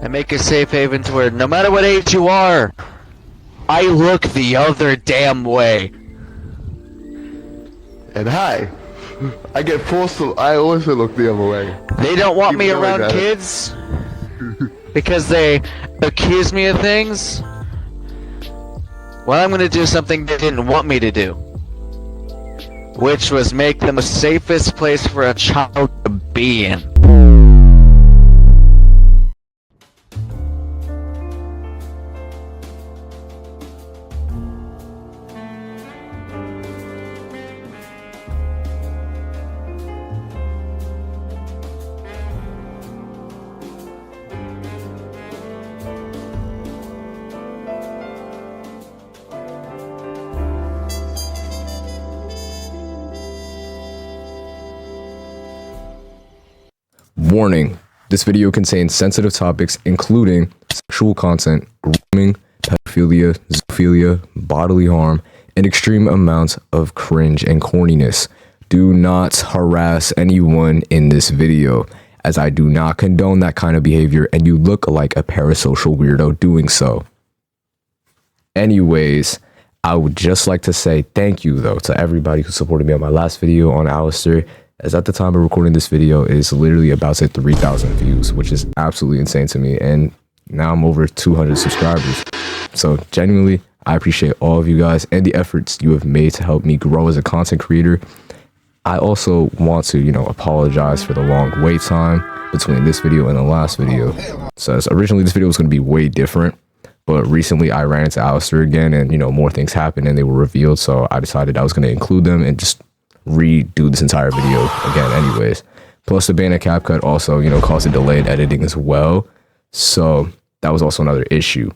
and make a safe haven to where no matter what age you are, I look the other damn way. And hi, I get forced to. I also look the other way. They don't want me around kids because they accuse me of things. Well, I'm gonna do something they didn't want me to do, which was make them the safest place for a child to be in. Warning, this video contains sensitive topics including sexual content, grooming, pedophilia, zoophilia, bodily harm, and extreme amounts of cringe and corniness. Do not harass anyone in this video, as I do not condone that kind of behavior and you look like a parasocial weirdo doing so. Anyways, I would just like to say thank you though to everybody who supported me on my last video on Alastor, as at the time of recording this video is literally about to hit 3,000 views, which is absolutely insane to me, and now I'm over 200 subscribers. So genuinely, I appreciate all of you guys and the efforts you have made to help me grow as a content creator. I also want to, apologize for the long wait time between this video and the last video. So originally this video was going to be way different, but recently I ran into Alastor again and, more things happened and they were revealed, so I decided I was going to include them and just redo this entire video again anyways. Plus the ban and cap cut also caused a delay in editing as well, so that was also another issue.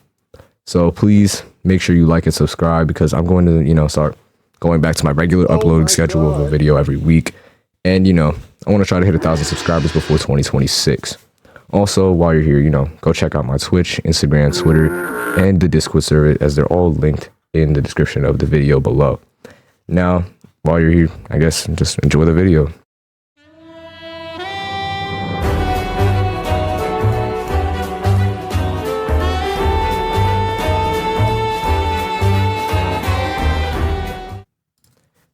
So please make sure you like and subscribe, because I'm going to start going back to my regular uploading schedule of a video every week, and I want to try to hit 1,000 subscribers before 2026. Also, while you're here, go check out my Twitch, Instagram, Twitter, and the Discord server, as they're all linked in the description of the video below. Now, while you're here, I guess just enjoy the video.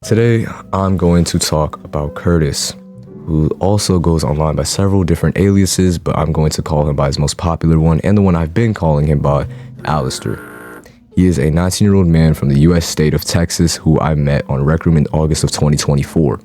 Today, I'm going to talk about Curtis, who also goes online by several different aliases, but I'm going to call him by his most popular one, and the one I've been calling him by, Alastor. He is a 19-year-old man from the US state of Texas who I met on Rec Room in August of 2024.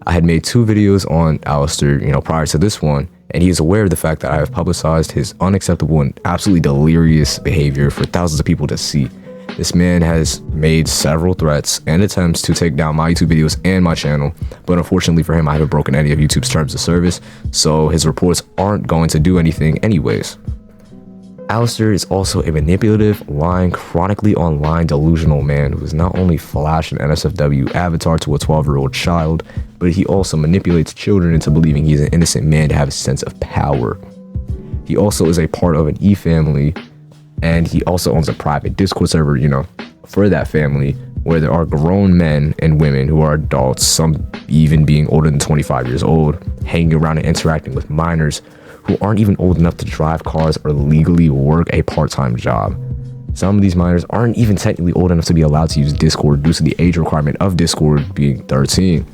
I had made 2 videos on Alastor, prior to this one, and he is aware of the fact that I have publicized his unacceptable and absolutely delirious behavior for thousands of people to see. This man has made several threats and attempts to take down my YouTube videos and my channel, but unfortunately for him, I haven't broken any of YouTube's terms of service, so his reports aren't going to do anything anyways. Alastor is also a manipulative, lying, chronically online delusional man who is not only flashed an NSFW avatar to a 12-year-old child, but he also manipulates children into believing he's an innocent man to have a sense of power. He also is a part of an e-family, and he also owns a private Discord server, for that family, where there are grown men and women who are adults, some even being older than 25 years old, hanging around and interacting with minors who aren't even old enough to drive cars or legally work a part-time job. Some of these minors aren't even technically old enough to be allowed to use Discord due to the age requirement of Discord being 13.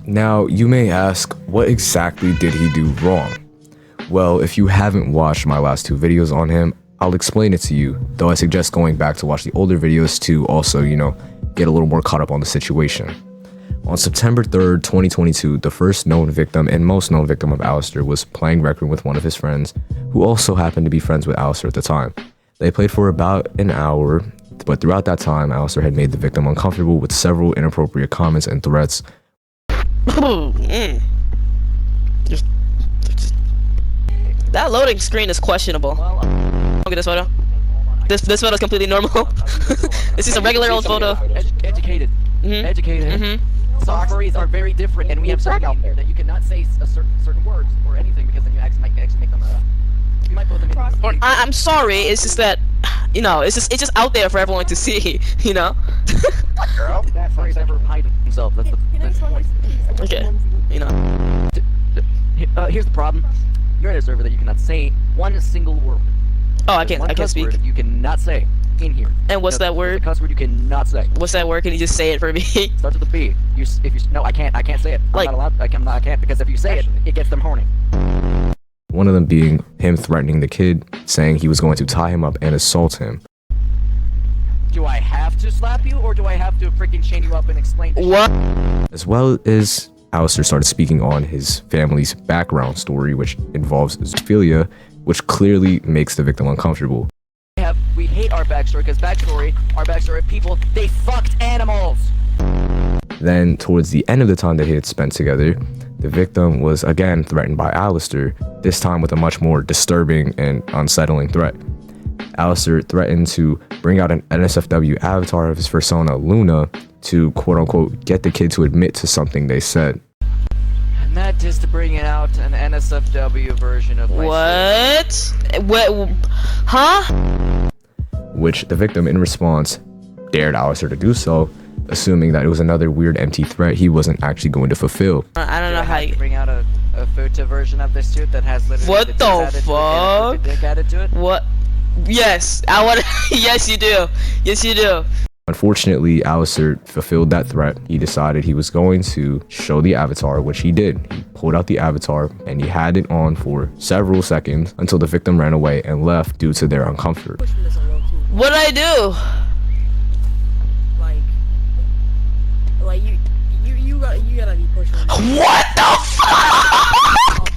Now, you may ask, what exactly did he do wrong? Well, if you haven't watched my last 2 videos on him, I'll explain it to you, though I suggest going back to watch the older videos to also, get a little more caught up on the situation. On September 3rd, 2022, the first known victim and most known victim of Alastor was playing Rec Room with one of his friends, who also happened to be friends with Alastor at the time. They played for about an hour, but throughout that time, Alastor had made the victim uncomfortable with several inappropriate comments and threats. That loading screen is questionable. Look at this photo. This photo is completely normal. This is a regular old photo. Educated. Educated. Some furries are very different, and we have something out there that you cannot say certain words or anything, because then you might actually make them. You might put them in. I'm sorry. It's just that you know, it's just out there for everyone to see, you know. Girl, that fuck's never hide himself. That's the point. Okay, you know. Here's the problem. You're in a server that you cannot say one single word. Oh, I There's can't. one I can't cuss speak. word you cannot say in here. And what's that There's a word? cuss word you cannot say. What's that word? Can you just say it for me? Starts with a B. No, I can't say it. Like- I'm not allowed. I can't because if you say it, it gets them horny. One of them being him threatening the kid, saying he was going to tie him up and assault him. Do I have to slap you, or do I have to freaking chain you up and explain? What? As well as Alastor started speaking on his family's background story, which involves zoophilia, which clearly makes the victim uncomfortable. We hate our backstory because our backstory of people, they fucked animals. Then, towards the end of the time that he had spent together, the victim was again threatened by Alastor, this time with a much more disturbing and unsettling threat. Alastor threatened to bring out an NSFW avatar of his persona, Luna, to quote-unquote get the kid to admit to something they said. And that is to bring out an NSFW version of What? What? Huh? Which the victim, in response, dared Alastor to do so, assuming that it was another weird empty threat he wasn't actually going to fulfill. I don't know how you. bring out a photo version of this suit that has literally What dick the added to it and fuck? a dick added to it. What? Yes, I want. Yes, you do. Yes, you do. Unfortunately, Alastor fulfilled that threat. He decided he was going to show the avatar, which he did. He pulled out the avatar and he had it on for several seconds until the victim ran away and left due to their uncomfort. What'd I do? Like you gotta be pushing. What the fuck?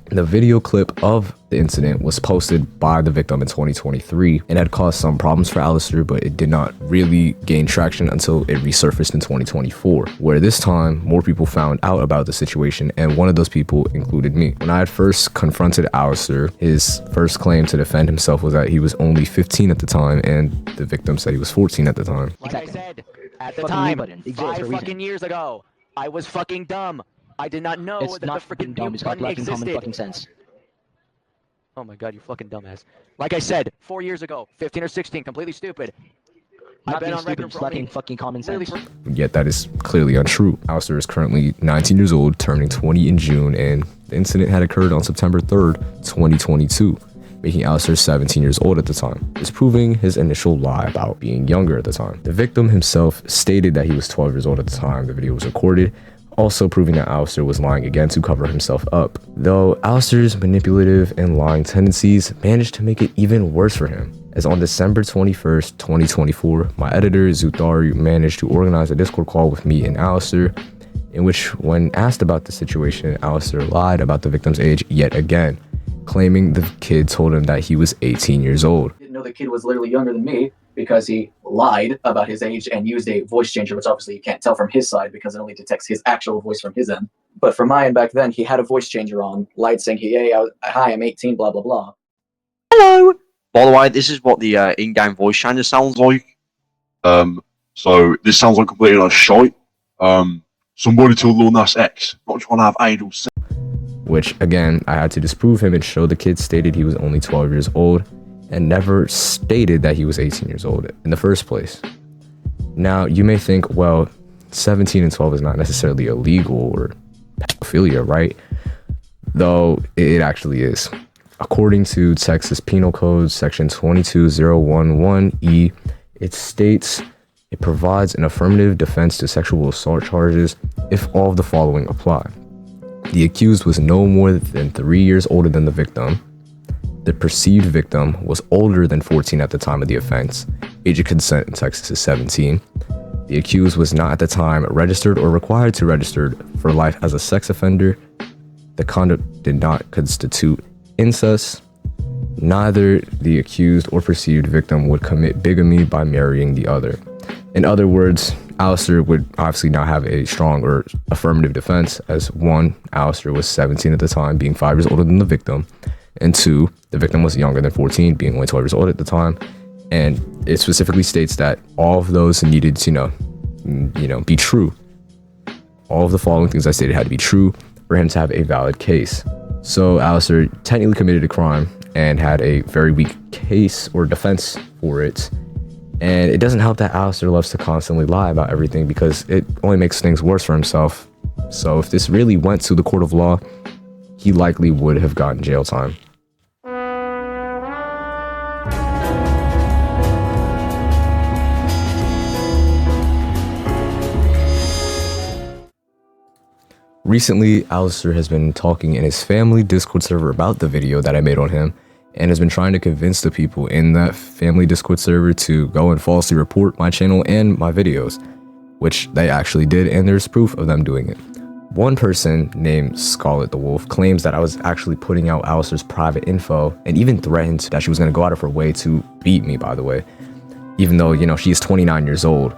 The video clip of the incident was posted by the victim in 2023 and had caused some problems for Alastor, but it did not really gain traction until it resurfaced in 2024, where this time more people found out about the situation, and one of those people included me. When I had first confronted Alastor, his first claim to defend himself was that he was only 15 at the time, and the victim said he was 14 at the time. Like I said, at the Fucking time, mute button exists 5 for a reason. fucking years ago, I was fucking dumb. I did not know It's that not the fucking freaking dumb. mute It's got button black and common existed. fucking sense. Oh my god, you fucking dumbass. Like I said, 4 years ago, 15 or 16, completely stupid. Not I've been being on stupid, record just for lacking only- fucking common literally sense. for- Yet that is clearly untrue. Alastor is currently 19 years old, turning 20 in June, and the incident had occurred on September 3rd, 2022, making Alastor 17 years old at the time, disproving his initial lie about being younger at the time. The victim himself stated that he was 12 years old at the time the video was recorded, also proving that Alastor was lying again to cover himself up, though Alastor's manipulative and lying tendencies managed to make it even worse for him, as on December 21st, 2024, my editor Zutharu managed to organize a Discord call with me and Alastor, in which, when asked about the situation, Alastor lied about the victim's age yet again, claiming the kid told him that he was 18 years old. Didn't know the kid was literally younger than me because he lied about his age and used a voice changer, which obviously you can't tell from his side because it only detects his actual voice from his end. But from my end back then, he had a voice changer on, lied saying, hi, I'm 18, blah, blah, blah. Hello! By the way, this is what the in-game voice changer sounds like. So this sounds like completely like shite. Somebody told Lil Nas X, not just want to have angels. Which, again, I had to disprove him and show the kid stated he was only 12 years old and never stated that he was 18 years old in the first place. Now, you may think, well, 17 and 12 is not necessarily illegal or pedophilia, right? Though it actually is. According to Texas Penal Code Section 22011E, it states it provides an affirmative defense to sexual assault charges if all of the following apply. The accused was no more than 3 years older than the victim. The perceived victim was older than 14 at the time of the offense. Age of consent in Texas is 17. The accused was not at the time registered or required to register for life as a sex offender. The conduct did not constitute incest. Neither the accused or perceived victim would commit bigamy by marrying the other. In other words, Alastor would obviously not have a strong or affirmative defense, as 1, Alastor was 17 at the time, being 5 years older than the victim, and 2, the victim was younger than 14, being only 12 years old at the time. And it specifically states that all of those needed to, be true. All of the following things I stated had to be true for him to have a valid case. So Alastor technically committed a crime and had a very weak case or defense for it. And it doesn't help that Alastor loves to constantly lie about everything because it only makes things worse for himself. So if this really went to the court of law, he likely would have gotten jail time. Recently, Alastor has been talking in his family Discord server about the video that I made on him, and has been trying to convince the people in that family Discord server to go and falsely report my channel and my videos, which they actually did, and there's proof of them doing it. One person named Scarlet the Wolf claims that I was actually putting out Alastor's private info, and even threatened that she was going to go out of her way to beat me, by the way, even though, you know, she is 29 years old.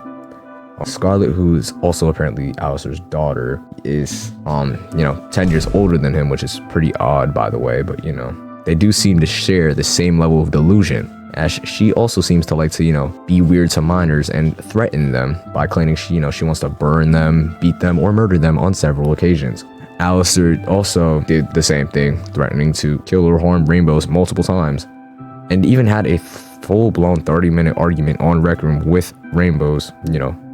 Scarlet, who is also apparently Alastor's daughter, is, 10 years older than him, which is pretty odd, by the way, but, you know, they do seem to share the same level of delusion, as she also seems to like to, be weird to minors and threaten them by claiming she wants to burn them, beat them, or murder them on several occasions. Alastor also did the same thing, threatening to kill or harm rainbows multiple times, and even had a full-blown 30-minute argument on Rec Room with rainbows,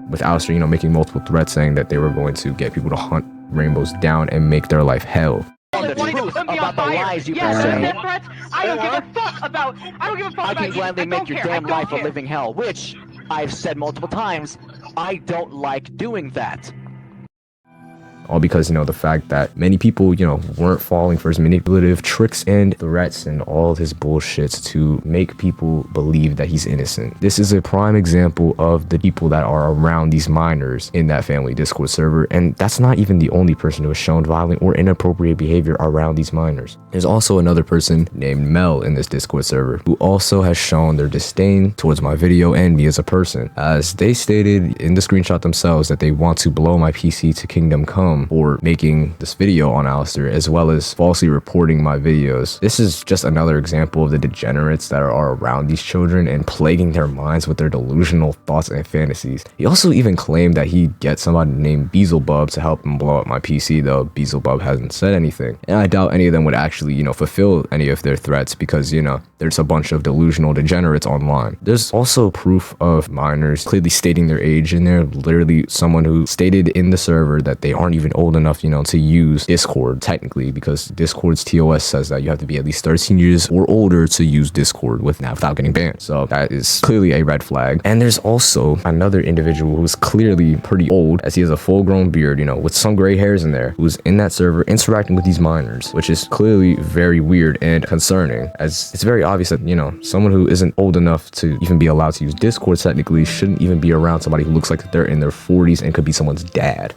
with Alastor, making multiple threats saying that they were going to get people to hunt rainbows down and make their life hell. The truth about the lies you present. I don't give a fuck about. I don't give a fuck about you. I can gladly make your damn life a living hell, which I've said multiple times. I don't like doing that. All because, the fact that many people, weren't falling for his manipulative tricks and threats and all of his bullshits to make people believe that he's innocent. This is a prime example of the people that are around these minors in that family Discord server, and that's not even the only person who has shown violent or inappropriate behavior around these minors. There's also another person named Mel in this Discord server who also has shown their disdain towards my video and me as a person, as they stated in the screenshot themselves that they want to blow my PC to Kingdom Come for making this video on Alastor, as well as falsely reporting my videos. This is just another example of the degenerates that are around these children and plaguing their minds with their delusional thoughts and fantasies. He also even claimed that he'd get somebody named Beelzebub to help him blow up my PC, though Beelzebub hasn't said anything. And I doubt any of them would actually, fulfill any of their threats because, there's a bunch of delusional degenerates online. There's also proof of minors clearly stating their age in there, literally someone who stated in the server that they aren't even old enough, to use Discord, technically, because Discord's TOS says that you have to be at least 13 years or older to use Discord without getting banned. So that is clearly a red flag. And there's also another individual who's clearly pretty old, as he has a full-grown beard, with some gray hairs in there, who's in that server interacting with these minors, which is clearly very weird and concerning, as it's very obvious that, someone who isn't old enough to even be allowed to use Discord technically shouldn't even be around somebody who looks like they're in their 40s and could be someone's dad.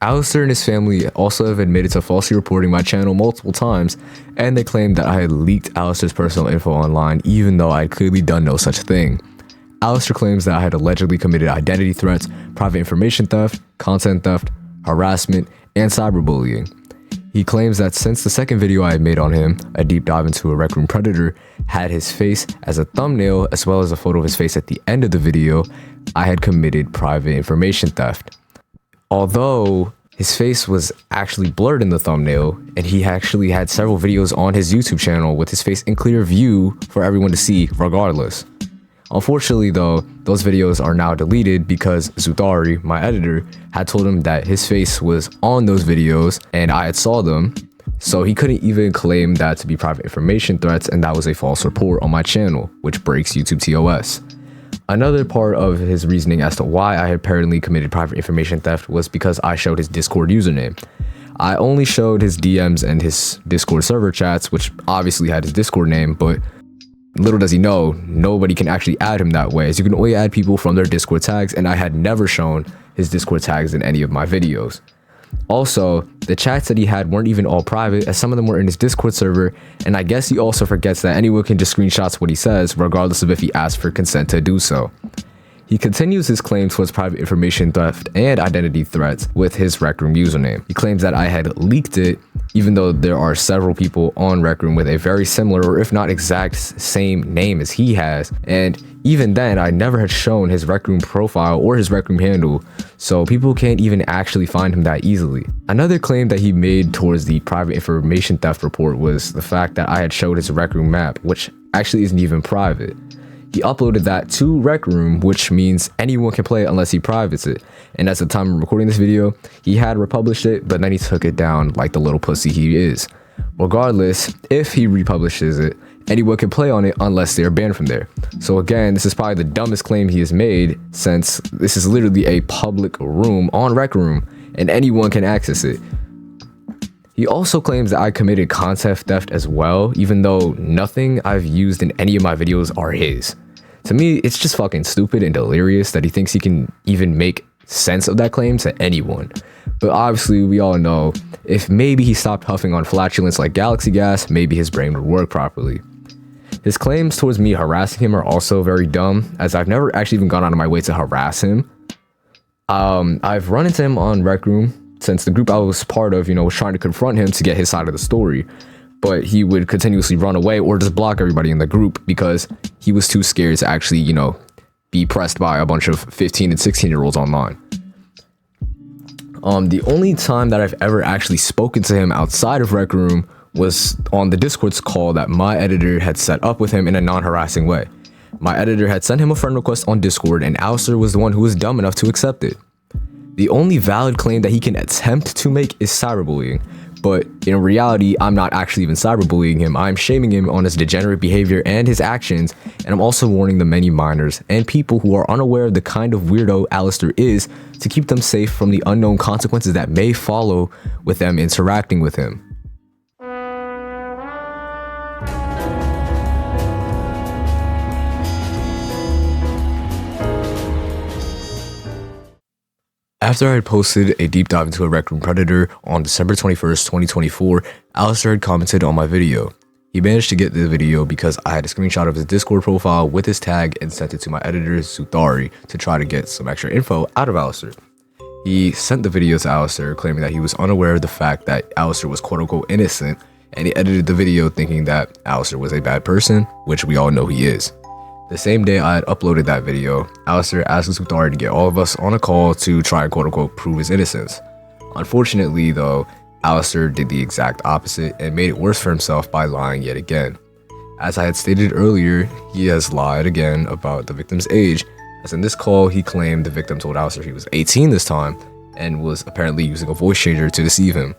Alastor and his family also have admitted to falsely reporting my channel multiple times, and they claimed that I had leaked Alastor's personal info online, even though I had clearly done no such thing. Alastor claims that I had allegedly committed identity threats, private information theft, content theft, harassment, and cyberbullying. He claims that since the second video I had made on him, a deep dive into a Rec Room predator, had his face as a thumbnail as well as a photo of his face at the end of the video, I had committed private information theft. Although his face was actually blurred in the thumbnail, and he actually had several videos on his YouTube channel with his face in clear view for everyone to see regardless. Unfortunately though, those videos are now deleted because Zuthari, my editor, had told him that his face was on those videos and I had saw them, so he couldn't even claim that to be private information threats, and that was a false report on my channel, which breaks YouTube TOS. Another part of his reasoning as to why I had apparently committed private information theft was because I showed his Discord username. I only showed his DMs and his Discord server chats, which obviously had his Discord name, but little does he know, nobody can actually add him that way, as you can only add people from their Discord tags, and I had never shown his Discord tags in any of my videos. Also, the chats that he had weren't even all private, as some of them were in his Discord server, and I guess he also forgets that anyone can just screenshot what he says, regardless of if he asks for consent to do so. He continues his claim towards private information theft and identity threats with his Rec Room username. He claims that I had leaked it even though there are several people on Rec Room with a very similar, or if not exact same name as he has. And even then, I never had shown his Rec Room profile or his Rec Room handle, so people can't even actually find him that easily. Another claim that he made towards the private information theft report was the fact that I had showed his Rec Room map, which actually isn't even private. He uploaded that to Rec Room, which means anyone can play it unless he privates it. And at the time of recording this video, he had republished it, but then he took it down like the little pussy he is. Regardless, if he republishes it, anyone can play on it unless they're banned from there. So again, this is probably the dumbest claim he has made, since this is literally a public room on Rec Room, and anyone can access it. He also claims that I committed content theft as well, even though nothing I've used in any of my videos are his. To me, it's just fucking stupid and delirious that he thinks he can even make sense of that claim to anyone. But obviously, we all know, if maybe he stopped huffing on flatulence like galaxy gas, maybe his brain would work properly. His claims towards me harassing him are also very dumb, as I've never actually even gone out of my way to harass him. I've run into him on Rec Room, since the group I was part of, was trying to confront him to get his side of the story. But he would continuously run away or just block everybody in the group because he was too scared to actually, be pressed by a bunch of 15 and 16-year-olds online. The only time that I've ever actually spoken to him outside of Rec Room was on the Discord's call that my editor had set up with him in a non-harassing way. My editor had sent him a friend request on Discord, and Alastor was the one who was dumb enough to accept it. The only valid claim that he can attempt to make is cyberbullying, but in reality, I'm not actually even cyberbullying him. I'm shaming him on his degenerate behavior and his actions, and I'm also warning the many minors and people who are unaware of the kind of weirdo Alastor is to keep them safe from the unknown consequences that may follow with them interacting with him. After I had posted a deep dive into a Rec Room predator on December 21st, 2024, Alastor had commented on my video. He managed to get the video because I had a screenshot of his Discord profile with his tag and sent it to my editor, Suthari, to try to get some extra info out of Alastor. He sent the video to Alastor, claiming that he was unaware of the fact that Alastor was quote-unquote innocent, and he edited the video thinking that Alastor was a bad person, which we all know he is. The same day I had uploaded that video, Alastor asked Suthari to get all of us on a call to try and quote-unquote prove his innocence. Unfortunately though, Alastor did the exact opposite and made it worse for himself by lying yet again. As I had stated earlier, he has lied again about the victim's age, as in this call he claimed the victim told Alastor he was 18 this time and was apparently using a voice changer to deceive him.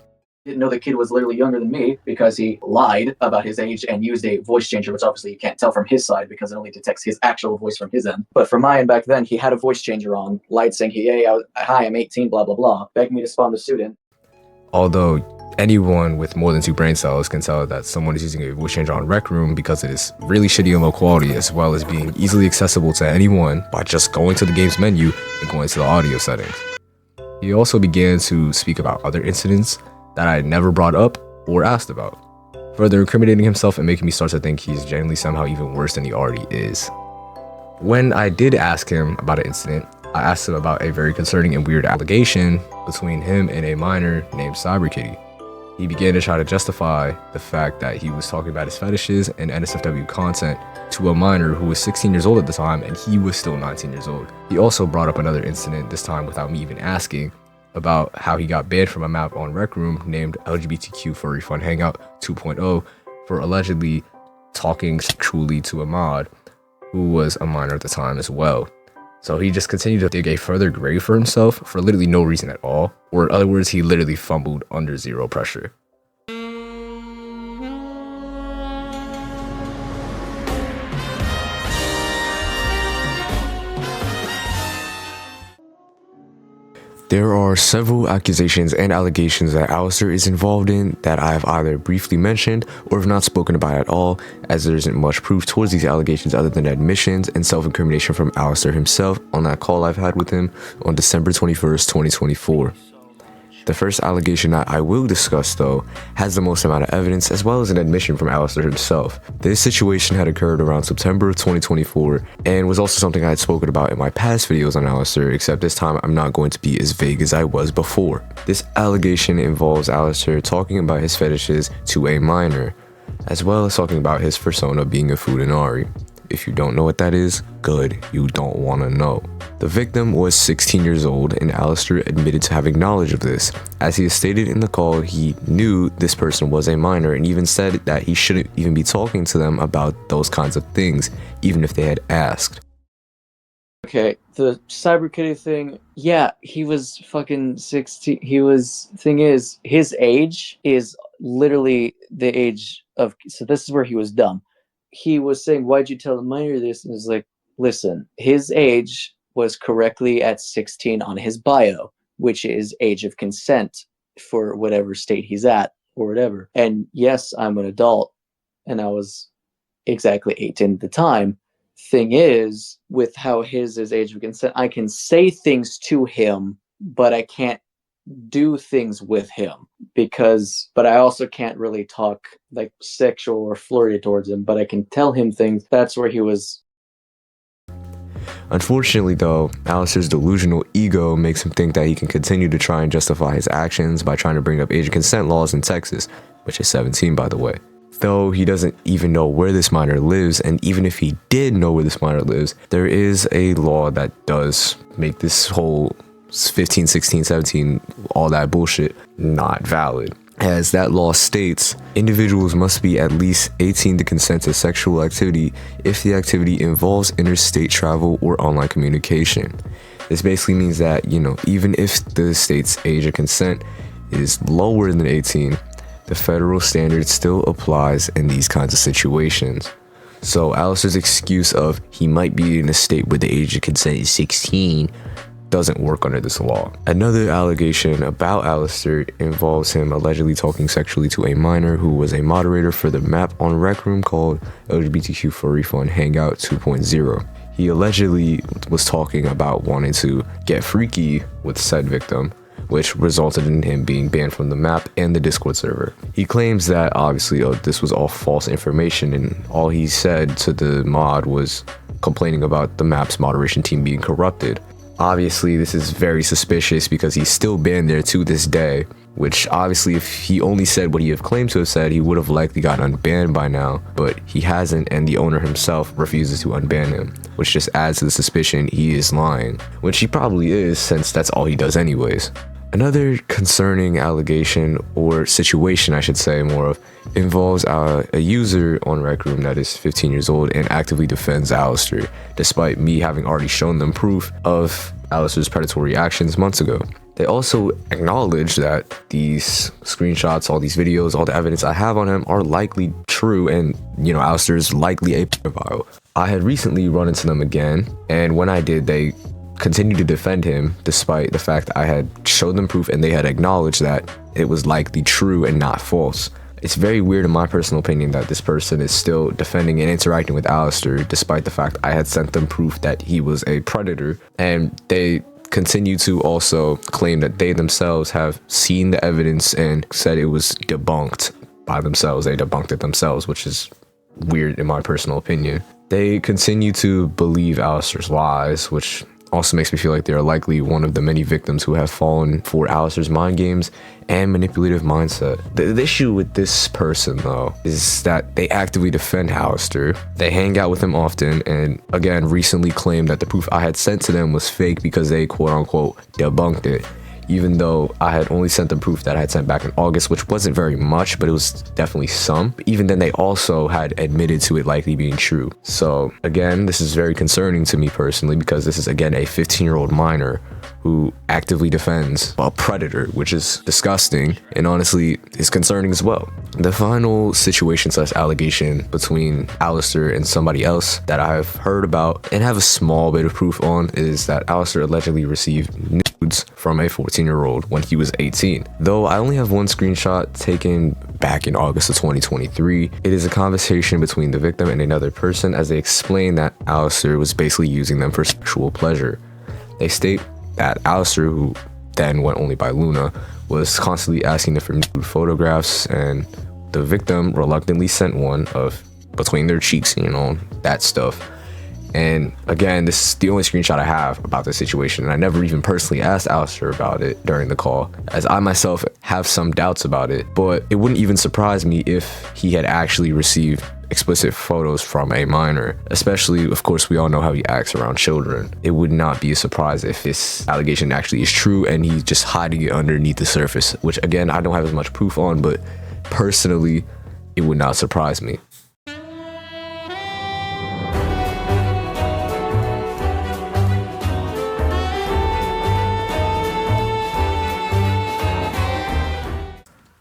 Didn't know the kid was literally younger than me because he lied about his age and used a voice changer, which obviously you can't tell from his side because it only detects his actual voice from his end. But from my end back then, he had a voice changer on, lied saying, hey, hi, I'm 18, blah, blah, blah, begged me to spawn the student. Although anyone with more than 2 brain cells can tell that someone is using a voice changer on Rec Room because it is really shitty and low quality, as well as being easily accessible to anyone by just going to the game's menu and going to the audio settings. He also began to speak about other incidents that I had never brought up or asked about, further incriminating himself and making me start to think he's genuinely somehow even worse than he already is. When I did ask him about an incident, I asked him about a very concerning and weird allegation between him and a minor named CyberKitty. He began to try to justify the fact that he was talking about his fetishes and NSFW content to a minor who was 16 years old at the time, and he was still 19 years old. He also brought up another incident, this time without me even asking, about how he got banned from a map on Rec Room named LGBTQ Furry Fun Hangout 2.0 for allegedly talking sexually to a mod who was a minor at the time as well. So he just continued to dig a further grave for himself for literally no reason at all, or in other words, he literally fumbled under zero pressure. There are several accusations and allegations that Alastor is involved in that I have either briefly mentioned or have not spoken about at all, as there isn't much proof towards these allegations other than admissions and self-incrimination from Alastor himself on that call I've had with him on December 21st, 2024. The first allegation that I will discuss, though, has the most amount of evidence as well as an admission from Alastor himself. This situation had occurred around September of 2024 and was also something I had spoken about in my past videos on Alastor, except this time I'm not going to be as vague as I was before. This allegation involves Alastor talking about his fetishes to a minor, as well as talking about his persona being a Fudanari. If you don't know what that is, good, you don't want to know. The victim was 16 years old, and Alastor admitted to having knowledge of this. As he has stated in the call, he knew this person was a minor and even said that he shouldn't even be talking to them about those kinds of things, even if they had asked. Okay, the Cyber Kitty thing, yeah, he was fucking 16. Thing is, his age is literally the age of, so this is where he was dumb. He was saying, why'd you tell the minor this? And it's like, listen, his age was correctly at 16 on his bio, which is age of consent for whatever state he's at or whatever. And yes, I'm an adult, and I was exactly 18 at the time. Thing is, with how his is age of consent, I can say things to him, but I can't do things with him but I also can't really talk like sexual or flirty towards him, but I can tell him things. That's where he was. Unfortunately, though, Alastor's delusional ego makes him think that he can continue to try and justify his actions by trying to bring up age of consent laws in Texas, which is 17 by the way. Though he doesn't even know where this minor lives, and even if he did know where this minor lives, there is a law that does make this whole 15, 16, 17, all that bullshit not valid. As that law states, individuals must be at least 18 to consent to sexual activity if the activity involves interstate travel or online communication. This basically means that, even if the state's age of consent is lower than 18, the federal standard still applies in these kinds of situations. So Alastor's excuse of he might be in a state where the age of consent is 16 doesn't work under this law. Another allegation about Alastor involves him allegedly talking sexually to a minor who was a moderator for the map on Rec Room called LGBTQ Furry Fun Hangout 2.0. He allegedly was talking about wanting to get freaky with said victim, which resulted in him being banned from the map and the Discord server. He claims that obviously this was all false information, and all he said to the mod was complaining about the map's moderation team being corrupted. Obviously, this is very suspicious because he's still banned there to this day, which obviously if he only said what he have claimed to have said, he would have likely gotten unbanned by now, but he hasn't, and the owner himself refuses to unban him, which just adds to the suspicion he is lying, which he probably is since that's all he does anyways. Another concerning allegation, or situation I should say more of, involves a user on Rec Room that is 15 years old and actively defends Alastor, despite me having already shown them proof of Alastor's predatory actions months ago. They also acknowledge that these screenshots, all these videos, all the evidence I have on him are likely true, and Alastor is likely a pedophile. I had recently run into them again, and when I did, they continued to defend him despite the fact that I had showed them proof and they had acknowledged that it was likely true and not false. It's very weird in my personal opinion that this person is still defending and interacting with Alastor despite the fact I had sent them proof that he was a predator, and they continue to also claim that they themselves have seen the evidence and said it was debunked by themselves. They debunked it themselves, which is weird in my personal opinion. They continue to believe Alastor's lies, which also makes me feel like they are likely one of the many victims who have fallen for Alastor's mind games and manipulative mindset. The issue with this person, though, is that they actively defend Alastor. They hang out with him often, and again, recently claimed that the proof I had sent to them was fake because they quote-unquote debunked it, even though I had only sent them proof that I had sent back in August, which wasn't very much, but it was definitely some. But even then, they also had admitted to it likely being true. So again, this is very concerning to me personally because this is again a 15-year-old minor who actively defends a predator, which is disgusting and honestly is concerning as well. The final situation / allegation between Alastor and somebody else that I have heard about and have a small bit of proof on is that Alastor allegedly received nudes from a 14-year-old when he was 18. Though I only have one screenshot taken back in August of 2023, it is a conversation between the victim and another person as they explain that Alastor was basically using them for sexual pleasure. They state that Alastor, who then went only by Luna, was constantly asking for nude photographs, and the victim reluctantly sent one of between their cheeks, you know, that stuff. And again, this is the only screenshot I have about this situation, and I never even personally asked Alastor about it during the call, as I myself have some doubts about it. But it wouldn't even surprise me if he had actually received explicit photos from a minor, especially, of course, we all know how he acts around children. It would not be a surprise if this allegation actually is true and he's just hiding it underneath the surface, which again, I don't have as much proof on, but personally, it would not surprise me.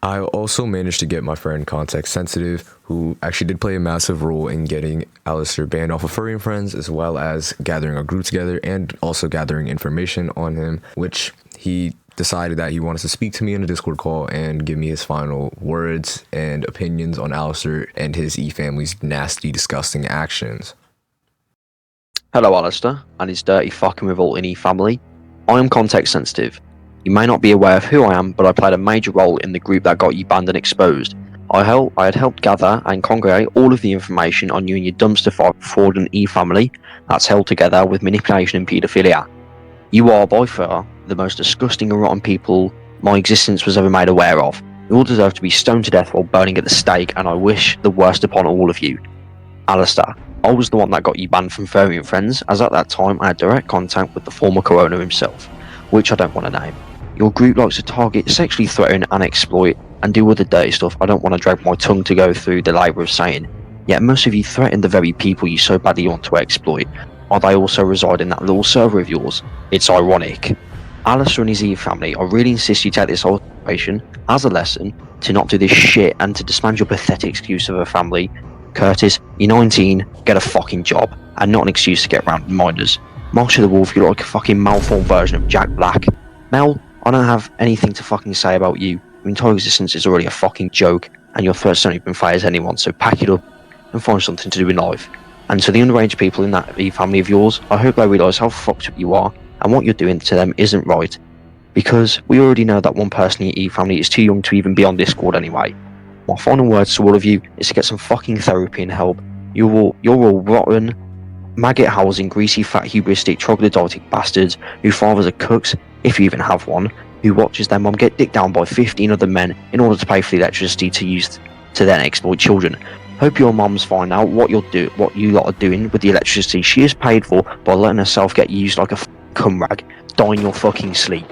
I also managed to get my friend Context Sensitive, who actually did play a massive role in getting Alastor banned off of Furry and Friends, as well as gathering a group together and also gathering information on him, which he decided that he wanted to speak to me in a Discord call and give me his final words and opinions on Alastor and his E-family's nasty, disgusting actions. Hello, Alastor, and his dirty fucking revolting E-family. I am Context Sensitive. You may not be aware of who I am, but I played a major role in the group that got you banned and exposed. I had helped gather and congregate all of the information on you and your dumpster fire fraudulent E-family that's held together with manipulation and paedophilia. You are by far the most disgusting and rotten people my existence was ever made aware of. You all deserve to be stoned to death while burning at the stake, and I wish the worst upon all of you. Alastor, I was the one that got you banned from Furry and Friends, as at that time I had direct contact with the former Corona himself, which I don't want to name. Your group likes to target, sexually threaten and exploit and do other dirty stuff I don't want to drag my tongue to go through the labour of saying. Yet most of you threaten the very people you so badly want to exploit, while they also reside in that little server of yours. It's ironic. Alastor and his E-family, I really insist you take this whole situation as a lesson to not do this shit and to disband your pathetic excuse of a family. Curtis, you're 19, get a fucking job, and not an excuse to get around minors. March of the Wolf, you're like a fucking malformed version of Jack Black. Mel, I don't have anything to fucking say about you. Your entire existence is already a fucking joke, and your threats don't even faze anyone, so pack it up and find something to do in life. And to the underage people in that E-family of yours, I hope they realise how fucked up you are, and what you're doing to them isn't right. Because we already know that one person in your E-family is too young to even be on Discord anyway. My final words to all of you is to get some fucking therapy and help. You're all rotten, maggot housing, greasy, fat, hubristic, troglodytic bastards whose fathers are cooks, if you even have one, who watches their mum get dicked down by 15 other men in order to pay for the electricity to use to then exploit children. Hope your mums find out what you lot are doing with the electricity she is paid for by letting herself get used like a cum rag. Die in your fucking sleep.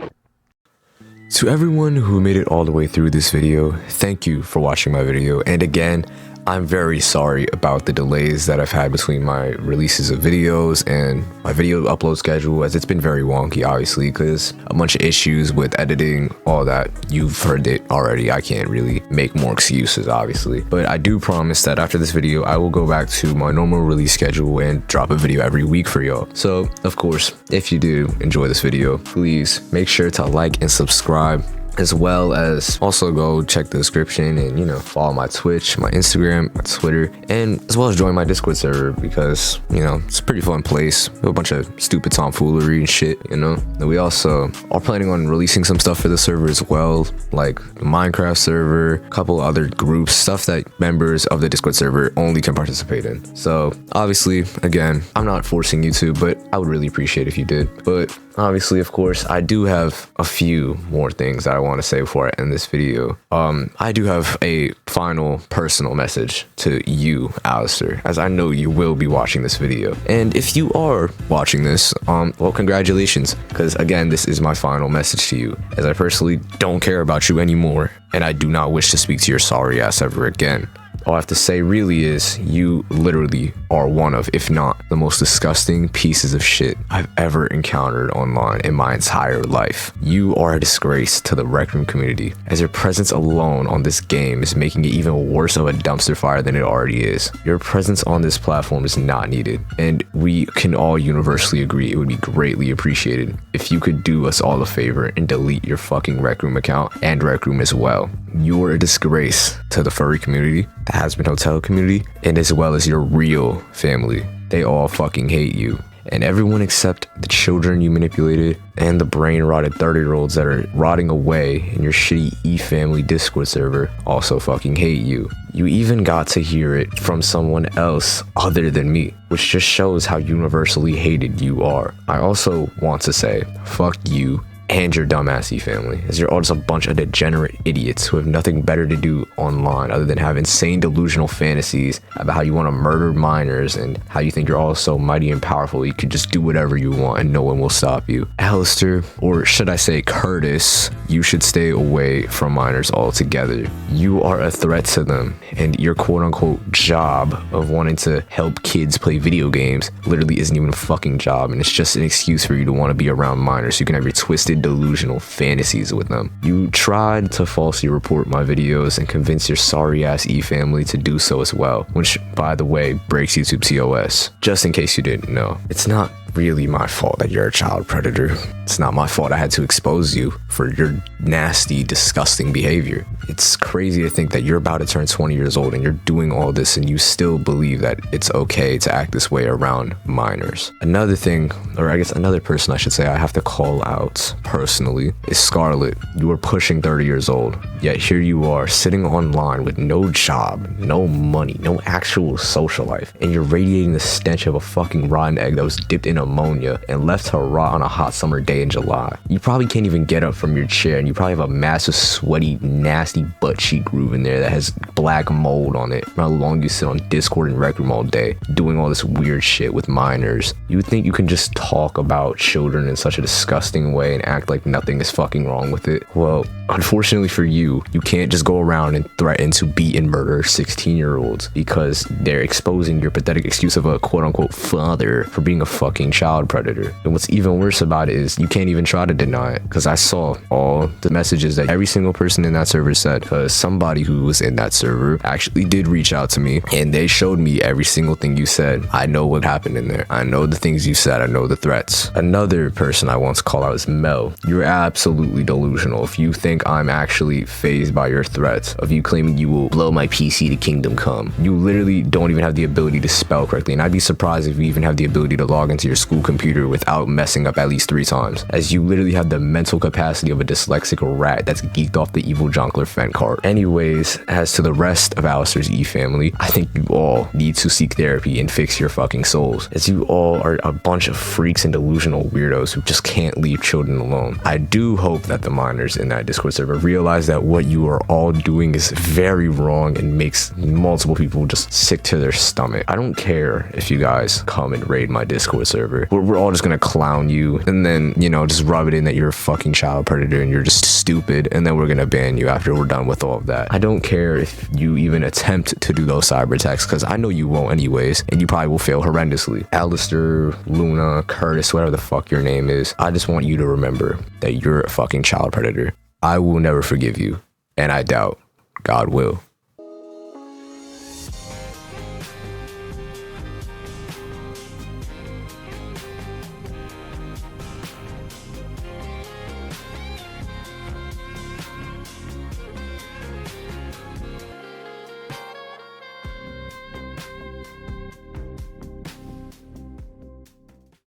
To everyone who made it all the way through this video, thank you for watching my video, and again, I'm very sorry about the delays that I've had between my releases of videos and my video upload schedule, as it's been very wonky, obviously, because a bunch of issues with editing, all that. You've heard it already. I can't really make more excuses, obviously. But I do promise that after this video, I will go back to my normal release schedule and drop a video every week for y'all. So, of course, if you do enjoy this video, please make sure to like and subscribe, as well as also go check the description and, you know, follow my Twitch, my Instagram, my Twitter, and as well as join my Discord server, because, you know, it's a pretty fun place. We have a bunch of stupid tomfoolery and shit, you know. And we also are planning on releasing some stuff for the server as well, like the Minecraft server, a couple other groups, stuff that members of the Discord server only can participate in. So obviously, again, I'm not forcing you to, but I would really appreciate if you did. But obviously, of course, I do have a few more things that I want to say before I end this video. I do have a final personal message to you, Alastor, as I know you will be watching this video. And if you are watching this, well, congratulations, because again, this is my final message to you, as I personally don't care about you anymore, and I do not wish to speak to your sorry ass ever again. All I have to say really is you literally are one of, if not the most disgusting pieces of shit I've ever encountered online in my entire life. You are a disgrace to the Rec Room community, as your presence alone on this game is making it even worse of a dumpster fire than it already is. Your presence on this platform is not needed, and we can all universally agree it would be greatly appreciated if you could do us all a favor and delete your fucking Rec Room account and Rec Room as well. You're a disgrace to the furry community, the Has Been Hotel community, and as well as your real family. They all fucking hate you. And everyone except the children you manipulated and the brain-rotted 30-year-olds that are rotting away in your shitty E-Family Discord server also fucking hate you. You even got to hear it from someone else other than me, which just shows how universally hated you are. I also want to say, fuck you and your dumbass E-Family, as you're all just a bunch of degenerate idiots who have nothing better to do online other than have insane delusional fantasies about how you want to murder minors and how you think you're all so mighty and powerful you could just do whatever you want and no one will stop you. Alastor, or should I say Curtis, you should stay away from minors altogether. You are a threat to them, and your quote-unquote job of wanting to help kids play video games literally isn't even a fucking job, and it's just an excuse for you to want to be around minors so you can have your twisted delusional fantasies with them. You tried to falsely report my videos and convince your sorry ass E-Family to do so as well, which by the way breaks YouTube TOS, just in case you didn't know. It's not really my fault that you're a child predator. It's not my fault I had to expose you for your nasty, disgusting behavior. It's crazy to think that you're about to turn 20 years old and you're doing all this and you still believe that it's okay to act this way around minors. Another thing, or I guess another person I should say I have to call out personally, is Scarlet. You are pushing 30 years old, yet here you are sitting online with no job, no money, no actual social life, and you're radiating the stench of a fucking rotten egg that was dipped in ammonia and left to rot on a hot summer day in July. You probably can't even get up from your chair, and you probably have a massive, sweaty, nasty butt cheek groove in there that has black mold on it. How long you sit on Discord and recroom all day doing all this weird shit with minors. You would think you can just talk about children in such a disgusting way and act like nothing is fucking wrong with it. Well, unfortunately for you, you can't just go around and threaten to beat and murder 16-year-olds because they're exposing your pathetic excuse of a quote-unquote father for being a fucking child predator. And what's even worse about it is you can't even try to deny it, because I saw all the messages that every single person in that server said, because somebody who was in that server actually did reach out to me and they showed me every single thing you said. I know what happened in there. I know the things you said. I know the threats. Another person I want to call out is Mel. You're absolutely delusional if you think I'm actually fazed by your threats of you claiming you will blow my PC to Kingdom Come. You literally don't even have the ability to spell correctly, and I'd be surprised if you even have the ability to log into your school computer without messing up at least 3 times, as you literally have the mental capacity of a dyslexic rat that's geeked off the evil Jonkler Fent cart. Anyways, as to the rest of Alastor's E-Family, I think you all need to seek therapy and fix your fucking souls, as you all are a bunch of freaks and delusional weirdos who just can't leave children alone. I do hope that the minors in that Discord server realize that what you are all doing is very wrong and makes multiple people just sick to their stomach. I don't care if you guys come and raid my Discord server. We're all just gonna clown you and then, you know, just rub it in that you're a fucking child predator and you're just stupid, and then we're gonna ban you after we're done with all of that. I don't care if you even attempt to do those cyber attacks, because I know you won't anyways, and you probably will fail horrendously. Alastor, Luna, Curtis, whatever the fuck your name is, I just want you to remember that you're a fucking child predator. I will never forgive you, and I doubt God will.